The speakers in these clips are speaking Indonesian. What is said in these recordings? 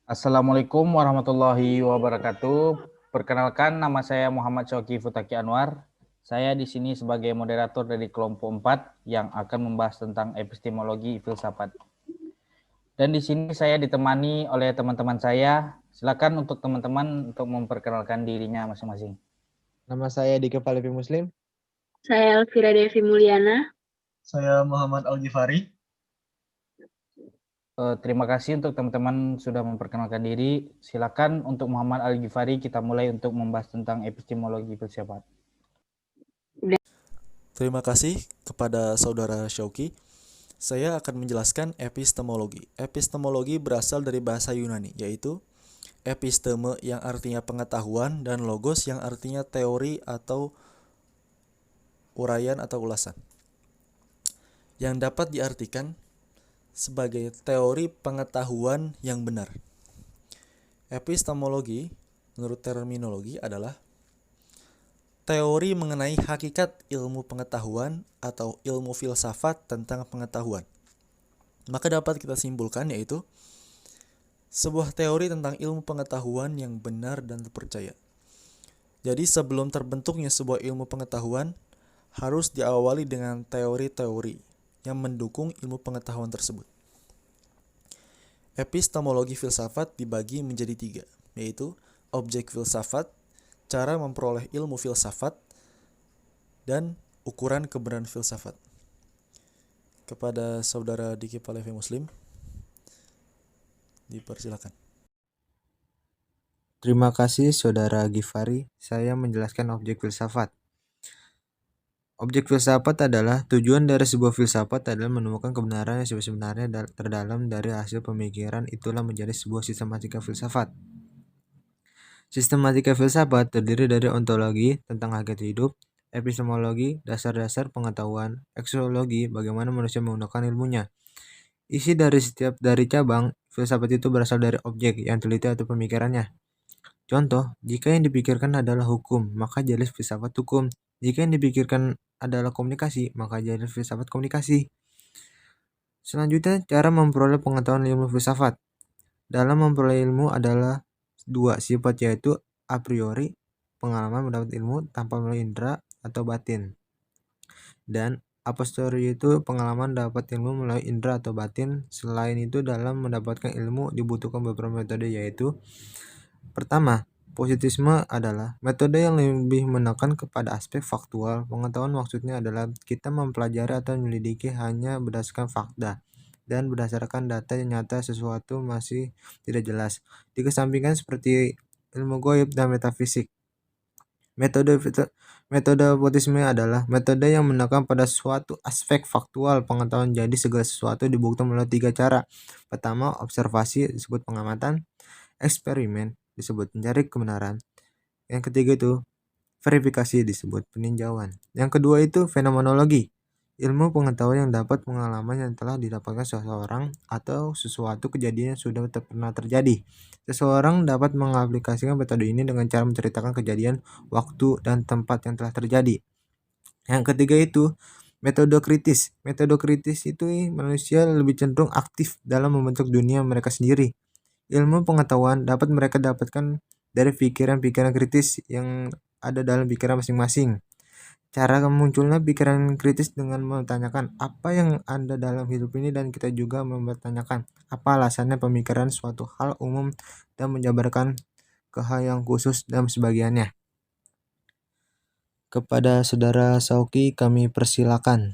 Assalamualaikum warahmatullahi wabarakatuh. Perkenalkan, nama saya Muhammad Syauki Futaki Anwar. Saya di sini sebagai moderator dari kelompok 4 yang akan membahas tentang epistemologi filsafat. Dan di sini saya ditemani oleh teman-teman saya. Silakan untuk teman-teman untuk memperkenalkan dirinya masing-masing. Nama saya Dika Palevi Muslim. Saya Elvira Devi Mulyana. Saya Muhammad Al-Ghifari. Terima kasih untuk teman-teman sudah memperkenalkan diri. Silakan untuk Muhammad Al-Ghifari kita mulai untuk membahas tentang epistemologi filsafat. Terima kasih kepada saudara Syauki. Saya akan menjelaskan epistemologi. Epistemologi berasal dari bahasa Yunani, yaitu episteme yang artinya pengetahuan dan logos yang artinya teori atau uraian atau ulasan. Yang dapat diartikan sebagai teori pengetahuan yang benar. Epistemologi, menurut terminologi, adalah teori mengenai hakikat ilmu pengetahuan atau ilmu filsafat tentang pengetahuan. Maka dapat kita simpulkan yaitu sebuah teori tentang ilmu pengetahuan yang benar dan terpercaya. Jadi sebelum terbentuknya sebuah ilmu pengetahuan, harus diawali dengan teori-teori yang mendukung ilmu pengetahuan tersebut. Epistemologi filsafat dibagi menjadi 3, yaitu objek filsafat, cara memperoleh ilmu filsafat, dan ukuran kebenaran filsafat. Kepada saudara Diki Palevi Muslim, dipersilakan. Terima kasih saudara Ghifari. Saya menjelaskan objek filsafat. Objek filsafat adalah tujuan dari sebuah filsafat adalah menemukan kebenaran yang sebenarnya terdalam dari hasil pemikiran, itulah menjadi sebuah sistematika filsafat. Sistematika filsafat terdiri dari ontologi tentang hakikat hidup, epistemologi dasar-dasar pengetahuan, aksiologi bagaimana manusia menggunakan ilmunya. Isi dari cabang filsafat itu berasal dari objek yang teliti atau pemikirannya. Contoh, jika yang dipikirkan adalah hukum, maka jadi filsafat hukum. Jika yang dipikirkan adalah komunikasi, maka jadi filsafat komunikasi. Selanjutnya, cara memperoleh pengetahuan ilmu filsafat. Dalam memperoleh ilmu adalah 2 sifat, yaitu a priori, pengalaman mendapat ilmu tanpa melalui indera atau batin. Dan a posteriori itu pengalaman dapat ilmu melalui indera atau batin. Selain itu, dalam mendapatkan ilmu dibutuhkan beberapa metode, yaitu pertama, positisme adalah metode yang lebih menekan kepada aspek faktual. Pengetahuan maksudnya adalah kita mempelajari atau menyelidiki hanya berdasarkan fakta dan berdasarkan data yang nyata sesuatu masih tidak jelas. Dikesampingkan seperti ilmu gaib dan metafisik. Metode positisme adalah metode yang menekan pada suatu aspek faktual pengetahuan, jadi segala sesuatu dibuktikan melalui 3 cara. Pertama, observasi disebut pengamatan, eksperimen disebut mencari kebenaran. Yang ketiga itu verifikasi disebut peninjauan. Yang kedua itu fenomenologi, ilmu pengetahuan yang dapat pengalaman yang telah didapatkan seseorang atau sesuatu kejadian yang sudah pernah terjadi. Seseorang dapat mengaplikasikan metode ini dengan cara menceritakan kejadian, waktu, dan tempat yang telah terjadi. Yang ketiga itu metode kritis. Metode kritis itu manusia lebih cenderung aktif dalam membentuk dunia mereka sendiri. Ilmu pengetahuan dapat mereka dapatkan dari pikiran-pikiran kritis yang ada dalam pikiran masing-masing. Cara munculnya pikiran kritis dengan mempertanyakan apa yang ada dalam hidup ini, dan kita juga mempertanyakan apa alasannya pemikiran suatu hal umum dan menjabarkan ke hal yang khusus dan sebagainya. Kepada saudara Sauki kami persilakan.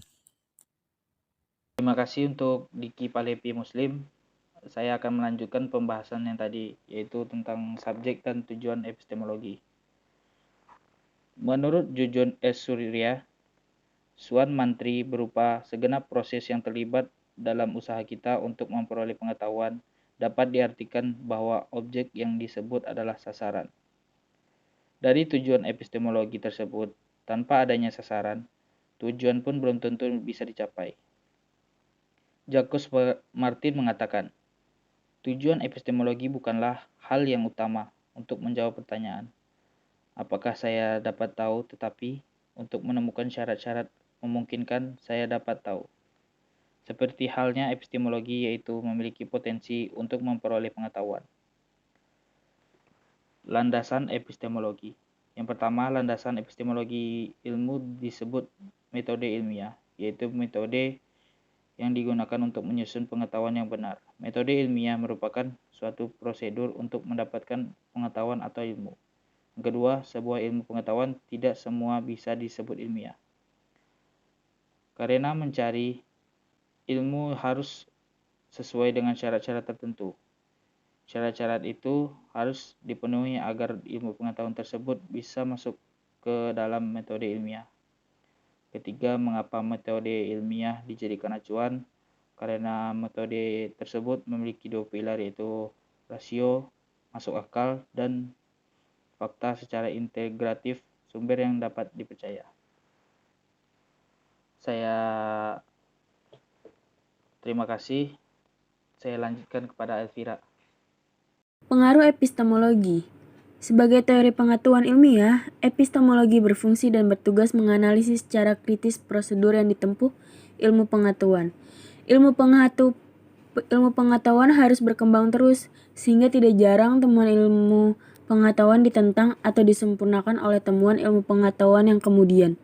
Terima kasih untuk Diki Palevi Muslim. Saya akan melanjutkan pembahasan yang tadi, yaitu tentang subjek dan tujuan epistemologi. Menurut Jujon S. Surya, Suan Mantri berupa segenap proses yang terlibat dalam usaha kita untuk memperoleh pengetahuan, dapat diartikan bahwa objek yang disebut adalah sasaran. Dari tujuan epistemologi tersebut, tanpa adanya sasaran, tujuan pun belum tentu bisa dicapai. Jacques Martin mengatakan, tujuan epistemologi bukanlah hal yang utama untuk menjawab pertanyaan, apakah saya dapat tahu, tetapi untuk menemukan syarat-syarat memungkinkan saya dapat tahu. Seperti halnya epistemologi, yaitu memiliki potensi untuk memperoleh pengetahuan. Landasan epistemologi. Yang pertama, landasan epistemologi ilmu disebut metode ilmiah, yaitu metode yang digunakan untuk menyusun pengetahuan yang benar. Metode ilmiah merupakan suatu prosedur untuk mendapatkan pengetahuan atau ilmu. Yang kedua, sebuah ilmu pengetahuan tidak semua bisa disebut ilmiah. Karena mencari ilmu harus sesuai dengan syarat-syarat tertentu. Syarat-syarat itu harus dipenuhi agar ilmu pengetahuan tersebut bisa masuk ke dalam metode ilmiah. Ketiga, mengapa metode ilmiah dijadikan acuan? Karena metode tersebut memiliki dua pilar, yaitu rasio, masuk akal, dan fakta secara integratif, sumber yang dapat dipercaya. Saya terima kasih. Saya lanjutkan kepada Elvira. Pengaruh epistemologi. Sebagai teori pengetahuan ilmiah, epistemologi berfungsi dan bertugas menganalisis secara kritis prosedur yang ditempuh ilmu pengetahuan. Ilmu pengetahuan harus berkembang terus, sehingga tidak jarang temuan ilmu pengetahuan ditentang atau disempurnakan oleh temuan ilmu pengetahuan yang kemudian.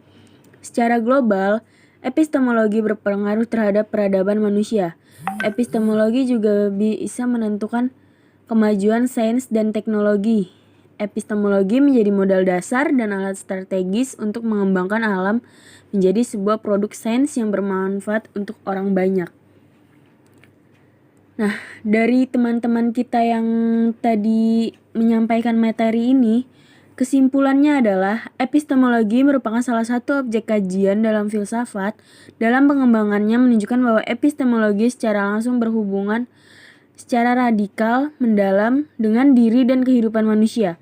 Secara global, epistemologi berpengaruh terhadap peradaban manusia. Epistemologi juga bisa menentukan kemajuan sains dan teknologi. Epistemologi menjadi modal dasar dan alat strategis untuk mengembangkan alam menjadi sebuah produk sains yang bermanfaat untuk orang banyak. Nah, dari teman-teman kita yang tadi menyampaikan materi ini, kesimpulannya adalah epistemologi merupakan salah satu objek kajian dalam filsafat. Dalam pengembangannya menunjukkan bahwa epistemologi secara langsung berhubungan secara radikal, mendalam dengan diri dan kehidupan manusia.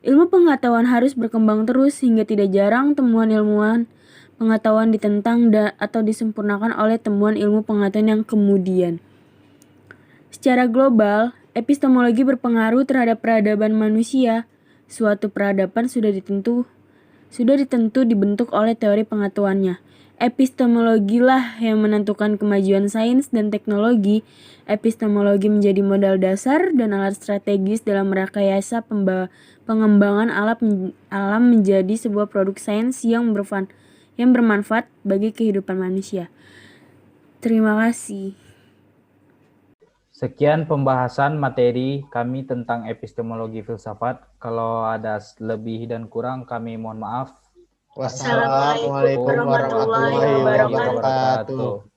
Ilmu pengetahuan harus berkembang terus hingga tidak jarang temuan ilmuwan pengetahuan ditentang atau disempurnakan oleh temuan ilmu pengetahuan yang kemudian. Secara global, epistemologi berpengaruh terhadap peradaban manusia. Suatu peradaban sudah ditentu dibentuk oleh teori pengetahuannya. Epistemologilah yang menentukan kemajuan sains dan teknologi. Epistemologi menjadi modal dasar dan alat strategis dalam merekayasa pengembangan alam menjadi sebuah produk sains yang bermanfaat bagi kehidupan manusia. Terima kasih. Sekian pembahasan materi kami tentang epistemologi filsafat. Kalau ada lebih dan kurang, kami mohon maaf. Assalamualaikum warahmatullahi wabarakatuh.